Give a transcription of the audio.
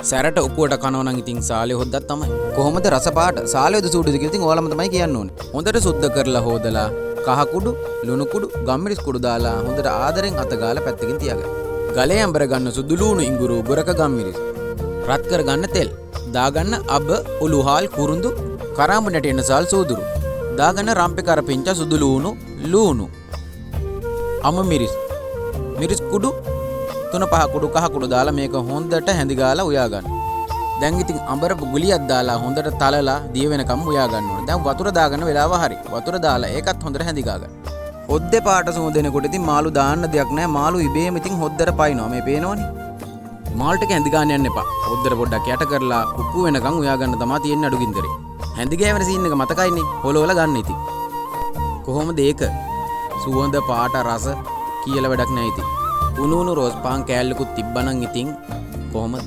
සැරට උකුවට කනවා නම් ඉතින් සාලේ හොද්දක් තමයි. කොහොමද රස පාට සාලේද සූඩුද කියලා ඉතින් ඔයාලම තමයි කියන්න ඕනේ. හොඳට සුද්ධ කරලා හොදලා කහ කුඩු, ලුණු කුඩු, ගම්මිරිස් කුඩු දාලා හොඳට ආදරෙන් අත ගාලා පැත්තකින් තියාගන්න. ගලේ අඹර ගන්න සුදු ලුණු ඉඟුරු ගොරක ගම්මිරිස්. රත් කර ගන්න තෙල්. දාගන්න අබ, උළුහාල්, කුරුඳු, කරාඹු නැටි එන සල් සූදුරු. දාගන්න රම්පේ කරපිංච සුදු ලුණු. අම මිරිස්. මිරිස් කුඩු 3-5 කුඩු කහ කුඩු දාලා මේක හොඳට හැඳි ගාලා උයා ගන්න. දැන් ඉතින් අඹරපු ගුලියක් දාලා හොඳට තලලා දිය වෙනකම් උයා ගන්න ඕනේ. දැන් වතුර දාගන්න වෙලාව හරි. වතුර දාලා ඒකත් හොඳට හැඳි ගා ගන්න. හොද්දේ පාට සුමුදෙනකොට ඉතින් මාළු දාන්න දෙයක් නැහැ. මාළු ඉබේම ඉතින් හොද්දට පයින්නවා. මේ පේනවනේ. මාළු ටික හැඳි ගන්න යන්න එපා. හොද්දට පොඩ්ඩක් යට කරලා උක්කු වෙනකම් උයා ගන්න තමයි තියෙන්නේ අඩුගින්දරේ. හැඳි ගෑවෙන සීන් එක මතකයිනේ. හොලවල ගන්න ඉතින්. කොහොමද ඒක? සුවඳ පාට රස කියලා වැඩක් නැහැ ඉතින්. උණු රෝස් පාන් කෑල්ලකුත් තිබ්බනම් ඉතින් කොහොමද?